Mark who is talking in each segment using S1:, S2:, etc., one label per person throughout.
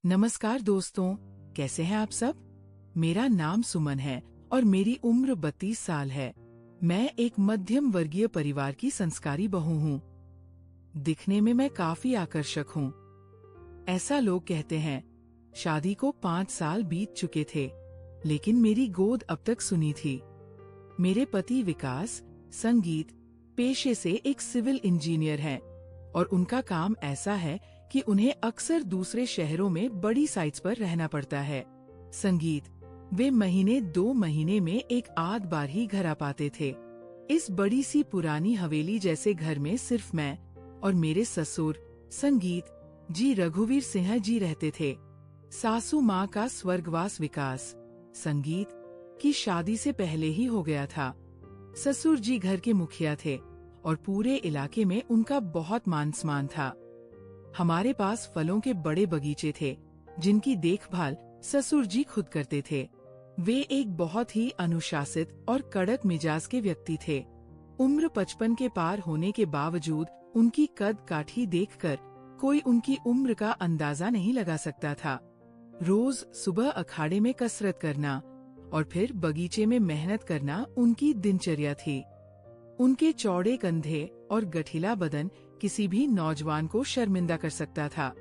S1: नमस्कार दोस्तों, कैसे हैं आप सब। मेरा नाम सुमन है और मेरी उम्र 32 साल है। मैं एक मध्यम वर्गीय परिवार की संस्कारी बहू हूँ। दिखने में मैं काफी आकर्षक हूँ। ऐसा लोग कहते हैं। शादी को 5 साल बीत चुके थे, लेकिन मेरी गोद अब तक सुनी थी। मेरे पति विकास संगीत पेशे से एक सिविल इंजीनियर हैं और उनका काम ऐसा है कि उन्हें अक्सर दूसरे शहरों में बड़ी साइट्स पर रहना पड़ता है। संगीत वे महीने 2 महीने में एक आध बार ही घर आ पाते थे। इस बड़ी सी पुरानी हवेली जैसे घर में सिर्फ मैं और मेरे ससुर संगीत जी रघुवीर सिंह जी रहते थे। सासू माँ का स्वर्गवास विकास संगीत की शादी से पहले ही हो गया था। ससुर जी घर के मुखिया थे और पूरे इलाके में उनका बहुत मान सम्मान था। हमारे पास फलों के बड़े बगीचे थे, जिनकी देखभाल ससुर जी खुद करते थे। वे एक बहुत ही अनुशासित और कड़क मिजाज के व्यक्ति थे। उम्र 55 के पार होने के बावजूद उनकी कद काठी देखकर कोई उनकी उम्र का अंदाजा नहीं लगा सकता था। रोज सुबह अखाड़े में कसरत करना और फिर बगीचे में मेहनत करना उनकी दिनचर्या थी। उनके चौड़े कंधे और गठीला बदन किसी भी नौजवान को शर्मिंदा कर सकता था।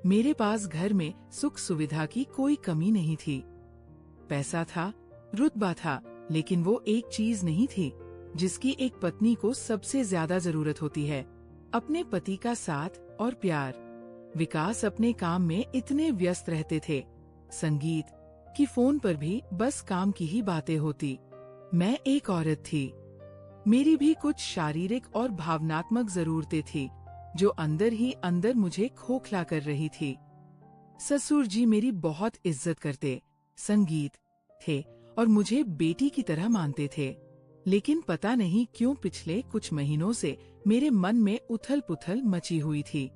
S1: मेरे पास घर में सुख सुविधा की कोई कमी नहीं थी। पैसा था, रुतबा था, लेकिन वो एक चीज नहीं थी जिसकी एक पत्नी को सबसे ज्यादा जरूरत होती है, अपने पति का साथ और प्यार। विकास अपने काम में इतने व्यस्त रहते थे, संगीत की फोन पर भी बस काम की ही बातें होती। मैं एक औरत थी, मेरी भी कुछ शारीरिक और भावनात्मक जरूरतें थी जो अंदर ही अंदर मुझे खोखला कर रही थी। ससुर जी मेरी बहुत इज्जत करते संगीत थे और मुझे बेटी की तरह मानते थे, लेकिन पता नहीं क्यों पिछले कुछ महीनों से मेरे मन में उथल पुथल मची हुई थी।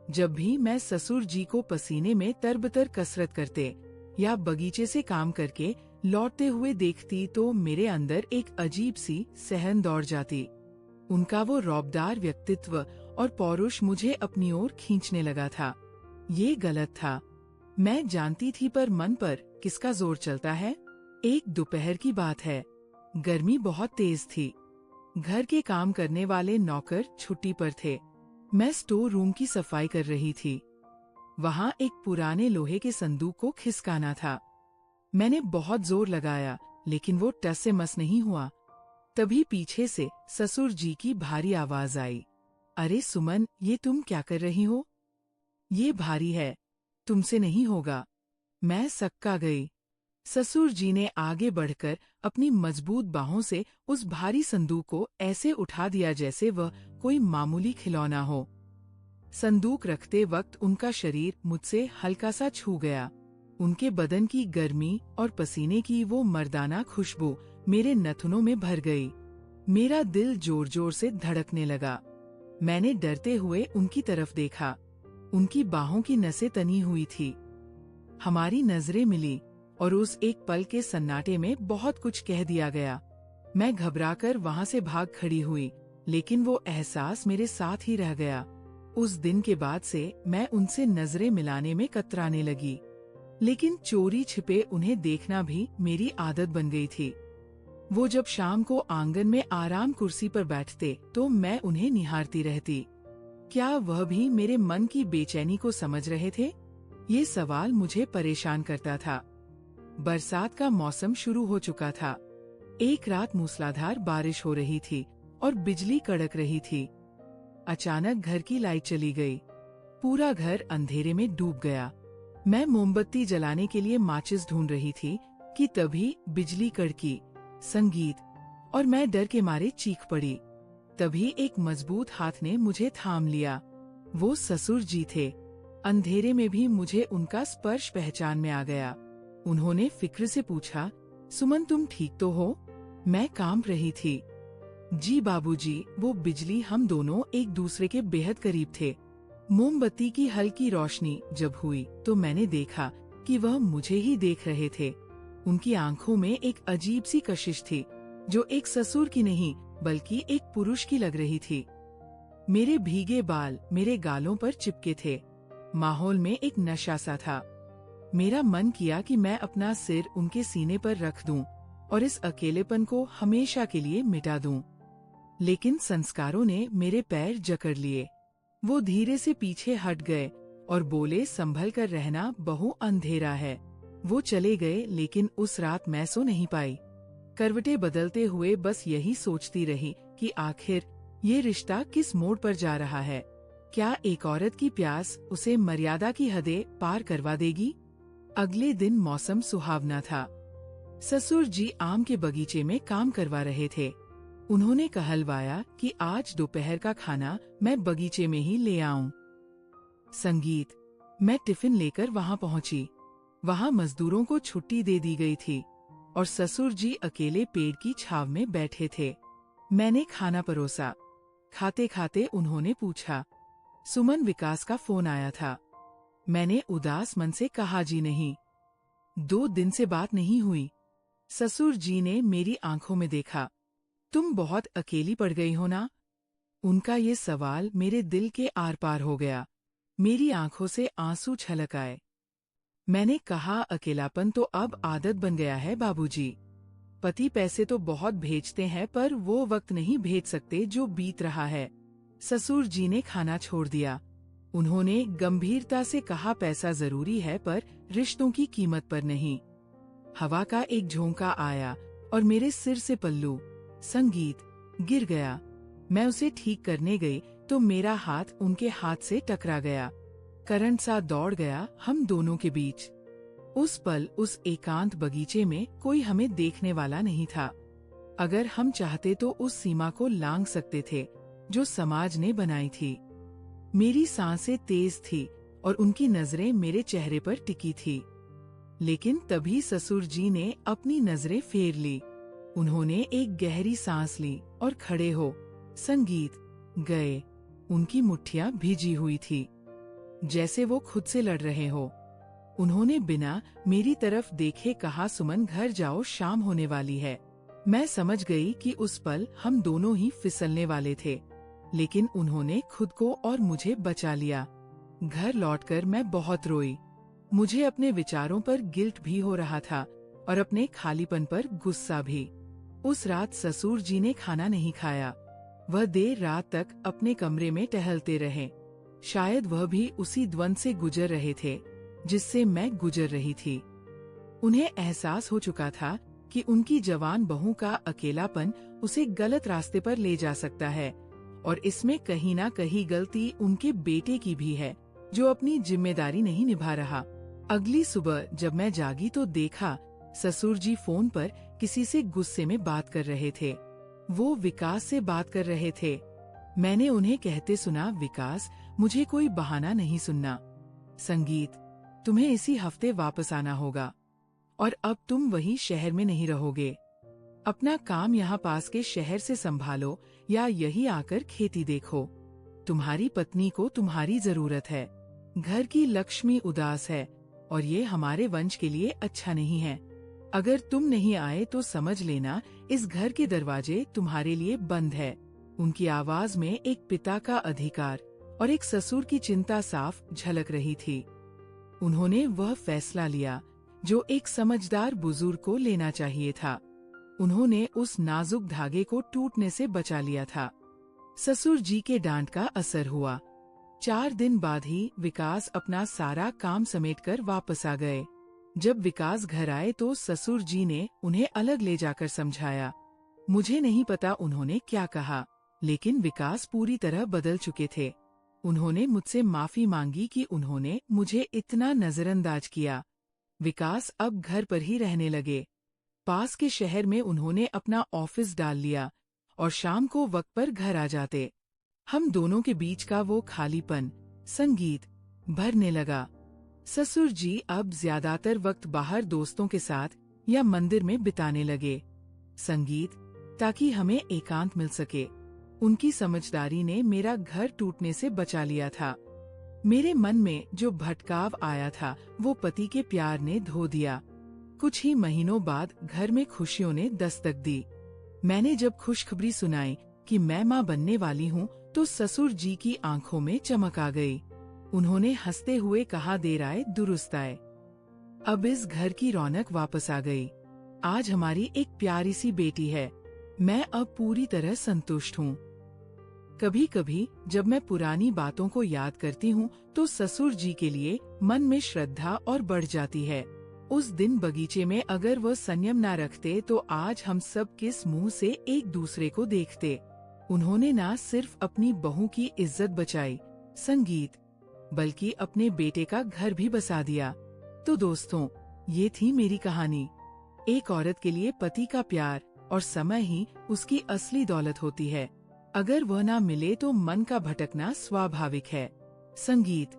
S1: जब भी मैं ससुर जी को पसीने में तरबतर कसरत करते या बगीचे से काम करके लौटते हुए देखती तो मेरे अंदर एक अजीब सी सहन दौड़ जाती। उनका वो रौबदार व्यक्तित्व और पौरुष मुझे अपनी ओर खींचने लगा था। ये गलत था, मैं जानती थी, पर मन पर किसका जोर चलता है। एक दोपहर की बात है, गर्मी बहुत तेज थी। घर के काम करने वाले नौकर छुट्टी पर थे। मैं स्टोर रूम की सफाई कर रही थी। वहाँ एक पुराने लोहे के संदूक को खिसकाना था। मैंने बहुत जोर लगाया, लेकिन वो टस से मस नहीं हुआ। तभी पीछे से ससुर जी की भारी आवाज आई, अरे सुमन, ये तुम क्या कर रही हो? ये भारी है, तुमसे नहीं होगा। मैं सक्का गई। ससुर जी ने आगे बढ़कर अपनी मजबूत बाहों से उस भारी संदूक को ऐसे उठा दिया जैसे वह कोई मामूली खिलौना हो। संदूक रखते वक्त उनका शरीर मुझसे हल्का सा छू गया। उनके बदन की गर्मी और पसीने की वो मर्दाना खुशबू मेरे नथुनों में भर गई। मेरा दिल जोर जोर से धड़कने लगा। मैंने डरते हुए उनकी तरफ देखा। उनकी बाहों की नसें तनी हुई थी। हमारी नजरें मिली और उस एक पल के सन्नाटे में बहुत कुछ कह दिया गया। मैं घबराकर वहां से भाग खड़ी हुई, लेकिन वो एहसास मेरे साथ ही रह गया। उस दिन के बाद से मैं उनसे नजरें मिलाने में कतराने लगी, लेकिन चोरी छिपे उन्हें देखना भी मेरी आदत बन गई थी। वो जब शाम को आंगन में आराम कुर्सी पर बैठते तो मैं उन्हें निहारती रहती। क्या वह भी मेरे मन की बेचैनी को समझ रहे थे? ये सवाल मुझे परेशान करता था। बरसात का मौसम शुरू हो चुका था। एक रात मूसलाधार बारिश हो रही थी और बिजली कड़क रही थी। अचानक घर की लाइट चली गई। पूरा घर अंधेरे में डूब गया। मैं मोमबत्ती जलाने के लिए माचिस ढूंढ रही थी कि तभी बिजली कड़की, संगीत और मैं डर के मारे चीख पड़ी। तभी एक मजबूत हाथ ने मुझे थाम लिया। वो ससुर जी थे। अंधेरे में भी मुझे उनका स्पर्श पहचान में आ गया। उन्होंने फिक्र से पूछा, सुमन, तुम ठीक तो हो? मैं कांप रही थी। जी बाबूजी, वो बिजली, हम दोनों एक दूसरे के बेहद करीब थे। मोमबत्ती की हल्की रोशनी जब हुई तो मैंने देखा कि वह मुझे ही देख रहे थे। उनकी आंखों में एक अजीब सी कशिश थी जो एक ससुर की नहीं बल्कि एक पुरुष की लग रही थी। मेरे भीगे बाल मेरे गालों पर चिपके थे। माहौल में एक नशा सा था। मेरा मन किया कि मैं अपना सिर उनके सीने पर रख दूं और इस अकेलेपन को हमेशा के लिए मिटा दूं। लेकिन संस्कारों ने मेरे पैर जकड़ लिए। वो धीरे से पीछे हट गए और बोले, संभल कर रहना बहू, अंधेरा है। वो चले गए, लेकिन उस रात मैं सो नहीं पाई। करवटें बदलते हुए बस यही सोचती रही कि आखिर ये रिश्ता किस मोड़ पर जा रहा है। क्या एक औरत की प्यास उसे मर्यादा की हदें पार करवा देगी? अगले दिन मौसम सुहावना था। ससुर जी आम के बगीचे में काम करवा रहे थे। उन्होंने कहलवाया कि आज दोपहर का खाना मैं बगीचे में ही ले आऊं। संगीत। मैं टिफिन लेकर वहां पहुंची। वहां मजदूरों को छुट्टी दे दी गई थी और ससुर जी अकेले पेड़ की छाव में बैठे थे। मैंने खाना परोसा। खाते खाते उन्होंने पूछा, सुमन, विकास का फोन आया था? मैंने उदास मन से कहा, जी नहीं। 2 दिन से बात नहीं हुई। ससुर जी ने मेरी आंखों में देखा। तुम बहुत अकेली पड़ गई हो ना? उनका ये सवाल मेरे दिल के आर पार हो गया। मेरी आंखों से आंसू छलक आए। मैंने कहा, अकेलापन तो अब आदत बन गया है बाबूजी। पति पैसे तो बहुत भेजते हैं, पर वो वक्त नहीं भेज सकते जो बीत रहा है। ससुर जी ने खाना छोड़ दिया। उन्होंने गंभीरता से कहा, पैसा जरूरी है, पर रिश्तों की कीमत पर नहीं। हवा का एक झोंका आया और मेरे सिर से पल्लू, संगीत, गिर गया। मैं उसे ठीक करने गई तो मेरा हाथ उनके हाथ से टकरा गया। करंट सा दौड़ गया हम दोनों के बीच। उस पल, उस एकांत बगीचे में कोई हमें देखने वाला नहीं था। अगर हम चाहते तो उस सीमा को लांघ सकते थे जो समाज ने बनाई थी। मेरी सांसें तेज थी और उनकी नजरें मेरे चेहरे पर टिकी थी। लेकिन तभी ससुर जी ने अपनी नजरें फेर ली। उन्होंने एक गहरी सांस ली और खड़े हो, संगीत, गए। उनकी मुट्ठियां भीजी हुई थी, जैसे वो खुद से लड़ रहे हो। उन्होंने बिना मेरी तरफ देखे कहा, सुमन, घर जाओ, शाम होने वाली है। मैं समझ गई कि उस पल हम दोनों ही फिसलने वाले थे, लेकिन उन्होंने खुद को और मुझे बचा लिया। घर लौटकर मैं बहुत रोई। मुझे अपने विचारों पर गिल्ट भी हो रहा था और अपने खालीपन पर गुस्सा भी। उस रात ससुर जी ने खाना नहीं खाया। वह देर रात तक अपने कमरे में टहलते रहे। शायद वह भी उसी द्वंद से गुजर रहे थे जिससे मैं गुजर रही थी। उन्हें एहसास हो चुका था कि उनकी जवान बहू का अकेलापन उसे गलत रास्ते पर ले जा सकता है, और इसमें कहीं ना कहीं गलती उनके बेटे की भी है जो अपनी जिम्मेदारी नहीं निभा रहा। अगली सुबह जब मैं जागी तो देखा ससुर जी फोन पर किसी से गुस्से में बात कर रहे थे। वो विकास से बात कर रहे थे। मैंने उन्हें कहते सुना, विकास, मुझे कोई बहाना नहीं सुनना। संगीत, तुम्हें इसी हफ्ते वापस आना होगा और अब तुम वही शहर में नहीं रहोगे। अपना काम यहाँ पास के शहर से संभालो या यही आकर खेती देखो। तुम्हारी पत्नी को तुम्हारी जरूरत है। घर की लक्ष्मी उदास है और ये हमारे वंश के लिए अच्छा नहीं है। अगर तुम नहीं आए तो समझ लेना इस घर के दरवाजे तुम्हारे लिए बंद है। उनकी आवाज में एक पिता का अधिकार और एक ससुर की चिंता साफ झलक रही थी। उन्होंने वह फैसला लिया जो एक समझदार बुजुर्ग को लेना चाहिए था। उन्होंने उस नाजुक धागे को टूटने से बचा लिया था। ससुर जी के डांट का असर हुआ। 4 दिन बाद ही विकास अपना सारा काम समेटकर वापस आ गए। जब विकास घर आए तो ससुर जी ने उन्हें अलग ले जाकर समझाया। मुझे नहीं पता उन्होंने क्या कहा, लेकिन विकास पूरी तरह बदल चुके थे। उन्होंने मुझसे माफी मांगी कि उन्होंने मुझे इतना नजरअंदाज किया। विकास अब घर पर ही रहने लगे। पास के शहर में उन्होंने अपना ऑफिस डाल लिया और शाम को वक्त पर घर आ जाते। हम दोनों के बीच का वो खालीपन, संगीत, भरने लगा। ससुर जी अब ज्यादातर वक्त बाहर दोस्तों के साथ या मंदिर में बिताने लगे। संगीत, ताकि हमें एकांत मिल सके। उनकी समझदारी ने मेरा घर टूटने से बचा लिया था। मेरे मन में जो भटकाव आया था वो पति के प्यार ने धो दिया। कुछ ही महीनों बाद घर में खुशियों ने दस्तक दी। मैंने जब खुशखबरी सुनाई कि मैं मां बनने वाली हूँ तो ससुर जी की आंखों में चमक आ गई। उन्होंने हंसते हुए कहा, देर आए दुरुस्त आए। अब इस घर की रौनक वापस आ गई। आज हमारी एक प्यारी सी बेटी है। मैं अब पूरी तरह संतुष्ट हूँ। कभी कभी जब मैं पुरानी बातों को याद करती हूँ तो ससुर जी के लिए मन में श्रद्धा और बढ़ जाती है। उस दिन बगीचे में अगर वह संयम न रखते तो आज हम सब किस मुंह से एक दूसरे को देखते। उन्होंने न सिर्फ अपनी बहू की इज्जत बचाई, संगीत, बल्कि अपने बेटे का घर भी बसा दिया। तो दोस्तों, ये थी मेरी कहानी। एक औरत के लिए पति का प्यार और समय ही उसकी असली दौलत होती है। अगर वह ना मिले तो मन का भटकना स्वाभाविक है। संगीत,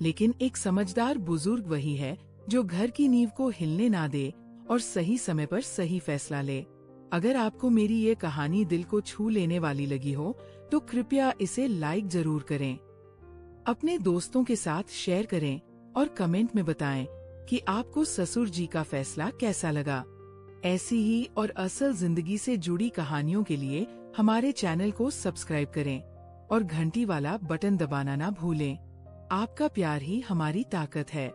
S1: लेकिन एक समझदार बुजुर्ग वही है जो घर की नींव को हिलने ना दे और सही समय पर सही फैसला ले। अगर आपको मेरी ये कहानी दिल को छू लेने वाली लगी हो तो कृपया इसे लाइक जरूर करें, अपने दोस्तों के साथ शेयर करें और कमेंट में बताएं कि आपको ससुर जी का फैसला कैसा लगा। ऐसी ही और असल जिंदगी से जुड़ी कहानियों के लिए हमारे चैनल को सब्सक्राइब करें और घंटी वाला बटन दबाना ना भूलें। आपका प्यार ही हमारी ताकत है।